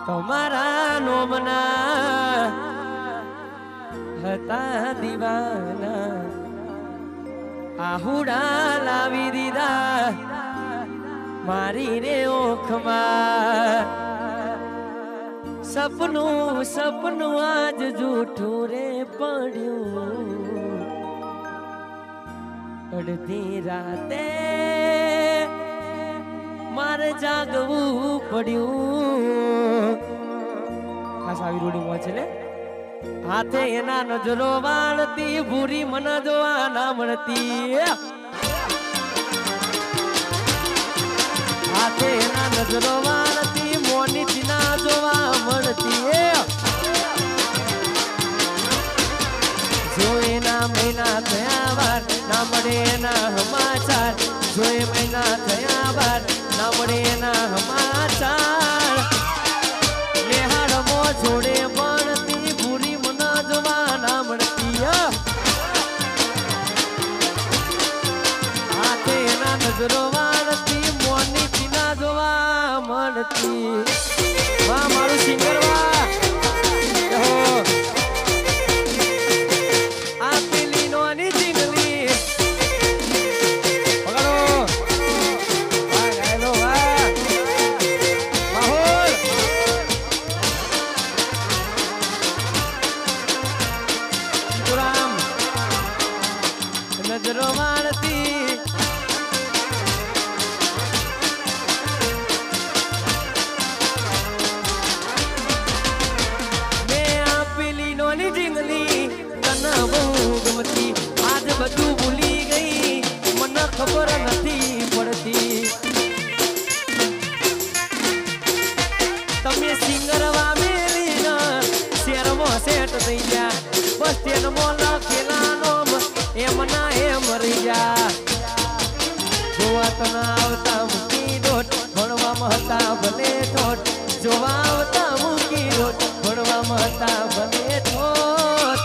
તમારા નોમના હતા દીવાના આહુડા લાવી દીધા મારી રે ઓખમાં સપનું સપનું આજ જૂઠું રે પડ્યું અડધી રાતે મારે જાગવું પડ્યું ખાસ આવી રૂડી છે ને હાથે એના નજરો વાળતી ભૂરી મન જોવા ના મળતી હાથે એના નજરો વાળતી મોની ચીના જોવા મળતી જો એના મહિના થયા વાર ના મળે એના સમાચાર જો એ મહિના થયા વાર ના મળે એના સમાચાર નેહાડમો જોડે મળતી ભૂરી મન જોવા ના મળતી હાથે એના નજરો વાળતી મોની ચીના જોવા મળતી વાહ મારું સિંગર વાહ નજરો મારતી મેં આપેલી નોની જીંગલી તને બહુ ગમતી આજ બધું ભૂલી ગઈ મને ખબર નથી પડતી તમે સિંગર વામેલી શેરમાં સેટ થઈ ગયા બસ તેનો લખેલાનો એમના એમ રહી જા જોવા તને આવતા મૂકી દોટ ભણવામાં હતા ભલે ઠોટ જોવા આવતા મૂકી દોટ ભણવામાં હતા ભલે ઠોટ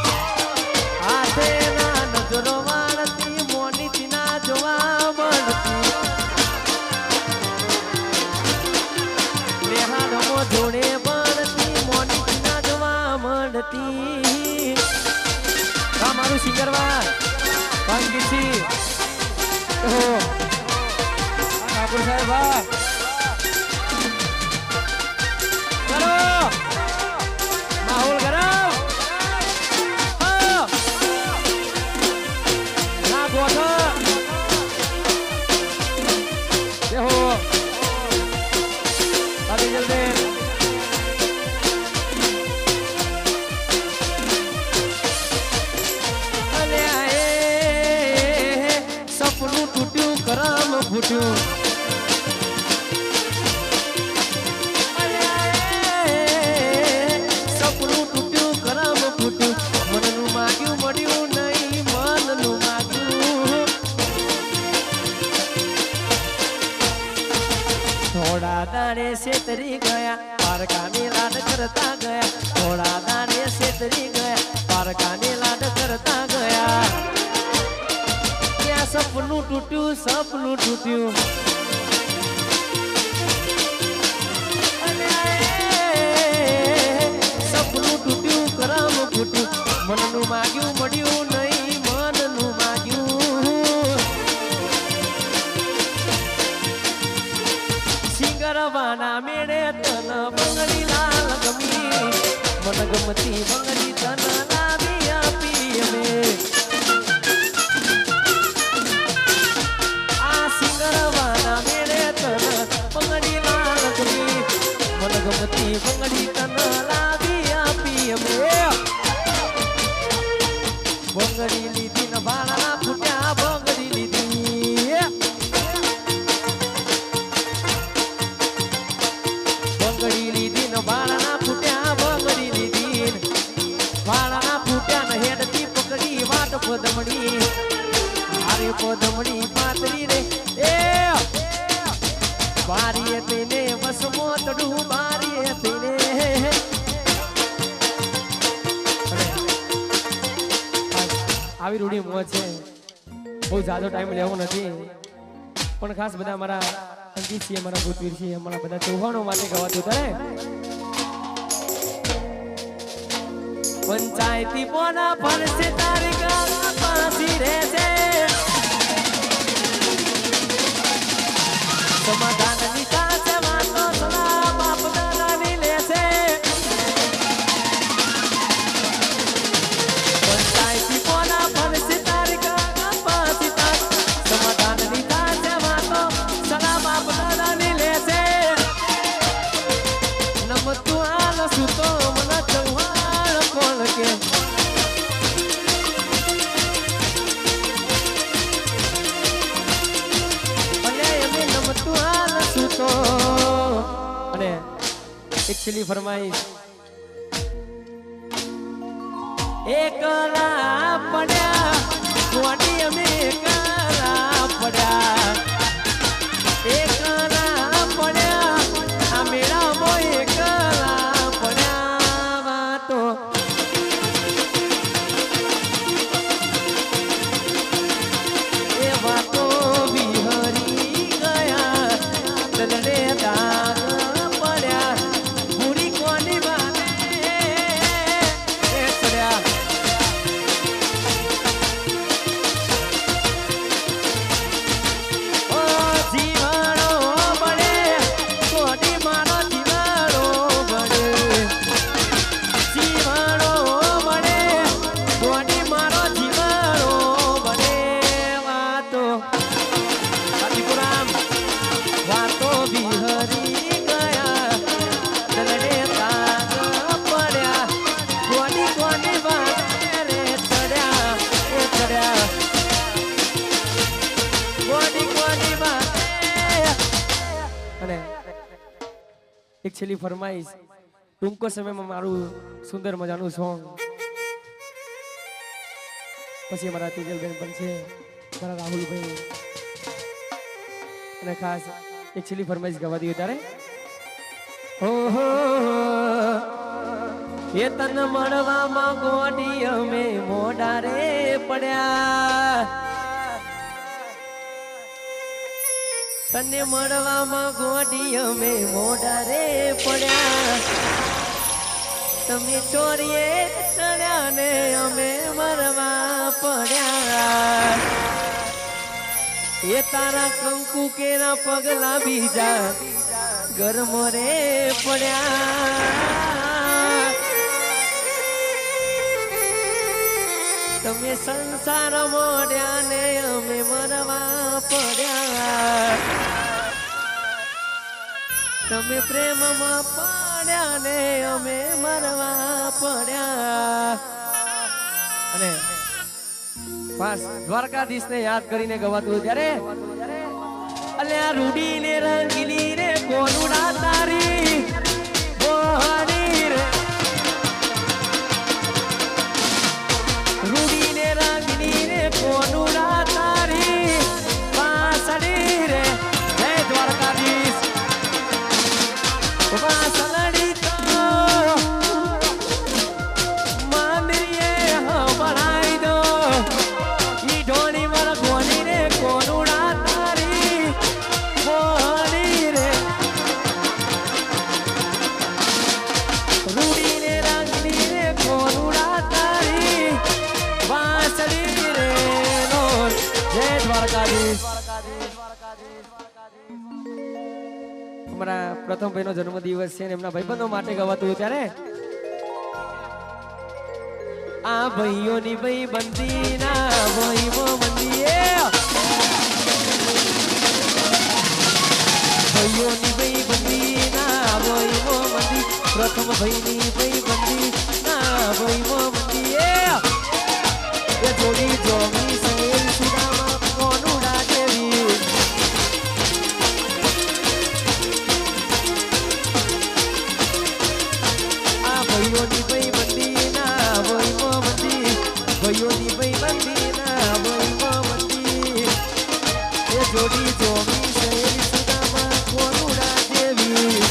હાથે ના નજરો વાળતી મોની ચીના જોવા મળતી રેહાડમો જોડે મળતી મોની ચીના જોવા મળતી મારું સિંગર વા Pangisi, oh, Kapur saya bah, karo, mahul karo, oh, na goda, deho, tadi jalde. કરમ ફૂટ્યું સપનું તૂટ્યું કરમ ફૂટ્યું મનનું માગ્યું મળ્યું નહીં મનનું માગ્યું થોડા દાડે છેતરી ગયા પારકાની લાડ કરતા ગયા થોડા દાડે છેતરી ગયા પારકાની લાડ કરતા ગયા સપનું તૂટ્યું સપનું તૂટ્યું સપનું તૂટ્યું કરમ ફૂટ્યું મનનું માગ્યું મળ્યું નહીં મનનું માગ્યું સિંગરવાના મેળે તન બંગડી લાલ ગમી મન ગમતી બંગડી તન લાવી આપી અમે ગમતી બંગડી તને લાવી આપી અમે બંગડી લીધી ને ભાડા ફૂટ્યા બંગડી લીધી બંગડી લીધી ને ભાડા ફૂટ્યા બંગડી લીધી ભાડા ફૂટ્યા ને હેડતી પકડી વાટ પદમડી અરે પદમડી પાતરી રે એ બારીએ તેને વસમો તડું બારીએ તેને આવી રૂડી મોજ છે બહુ જાજો ટાઈમ લેવો નથી પણ ખાસ બધા મારા અંકિતસિંહ અમારા ભૂતવીરસિંહ અમારા બધા ચૌહાણો માટે ગવાતું કરે પંચાયતી પોના ફરશે તારી ગાળા પાસી રહેશે સમાધાનની સાથે વાતો સલાહ બાપ દાદાની લેશે પંચાયતી પોના ફરશે તારી ગાળા પાસી સમાધાનની સાથે વાતો સલાહ બાપ દાદાની લેશે નમતું હાલ સુતો મને ચૌહાણ કોણ કે અને એક છેલ્લી ફરમાઈશ એકલા પડ્યા ગોડી અમે એકલા પડ્યા એકલા પડ્યા આ મેળામાં એકલા પડ્યા વાતો એ વાતો વિહરી ગયા દલડે દાગ પડ્યા પૂરી કોની વાલે એ ચડ્યા ઓ જીવાણો બળે કોની મારો જીવાણો બળે જીવાણો બળે કોની મારો જીવાણો બળે વાતો આદિપુરામ વાતો વિહરી ગયા દલડે તાગ પડ્યા કોની કોની વાતે રે ચડ્યા એ ચડ્યા કોની કોની વાતે અને એક છેલ્લી ફરમાઈશ ટૂંકો સમયમાં મારું સુંદર મજાનું સોંગ પછી અમારા તેજલબેન પણ છે મારા રાહુલભાઈ અને ખાસ એક છેલ્લી ફરમાઈશ ગવા દઈએ ત્યારે ઓહો એ તન મળવામાં ગોડી અમે મોઢા રે પડ્યા તને મળવામાં ગોડી અમે મોઢા રે પડ્યા તમે ચોરીએ ચડ્યા ને અમે મરવા પડ્યા એ તારા કંકુ કેરા પગલા બીજા ગરમ રે પડ્યા તમે સંસાર મોડ્યા ને અમે મરવા પડ્યા તમે પ્રેમમાં પડ્યા ને અમે મરવા પડ્યા અને બસ દ્વારકાધીશ ને યાદ કરીને ગવાતું ત્યારે અલ્યા રૂડી ને રંગીલી રે કોનુડા તારી બોહની રે રૂડી ને રંગીલી રે કોનુડા તારી વાસડી રે જય દ્વારકાધીશ વાસડી તો માનરીએ હવળાઈ દો ઈ ઢોળી મર કોની રે કોનુડા તારી બોહની રે રૂડી ને રંગીલી રે કોનુડા તારી વાસડી રે લોલ જય દ્વારકાધીશ અમારા પ્રથમ ભાઈનો જન્મદિવસ છે ને એમના ભાઈબંધો માટે ગવાતું ત્યારે આ ભાઈઓની ભાઈ બંદી ના ભાઈઓ બંદીએ ભાઈઓની ભાઈ બંદી ના ભાઈઓ બંદી પ્રથમ ભાઈની ભાઈ બંદી ના ભાઈઓ બંદીએ એ જોડી જોમી સહેલ સુદામા કોનુડા દેવી આ ભાઈઓની ભાઈ બંદી ના ભાઈઓ બંદી ભાઈઓની ભાઈ બંદી ના ભાઈઓ બંદી એ જોડી જોમી સહેલ સુદામા કોનુડા દેવી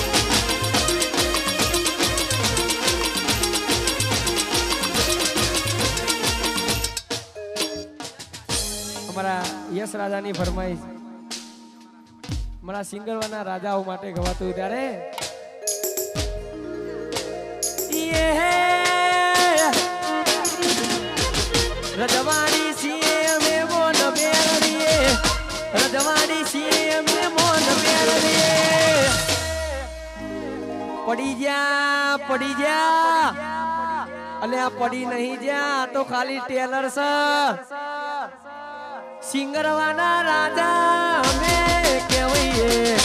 અમારા યશ રાજાની ફરમાઈશ મારા સિંગરવાના રાજાઓ માટે ગવાતું ત્યારે રજવાડી છીએ અમે મોન બેરીએ રજવાડી છીએ અમે મોન બેરીએ પડી જા અને આ પડી નહીં જા તો ખાલી ટેલર છે સિંગરવાના રાજા અમે કહેવાઈએ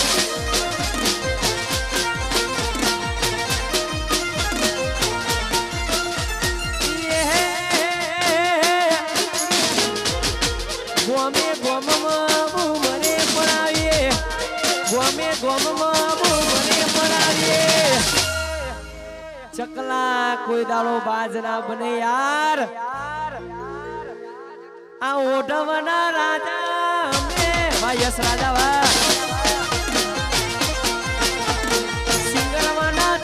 ગોમે ગોમમાં મને પડાવીએ ગોમે ગોમમાં મને પડાવીએ ચકલા કોઈ દાડો બાજ ના બને યાર આ ઓઢવના રાજા અમે ભાઈ યસ રાજા વા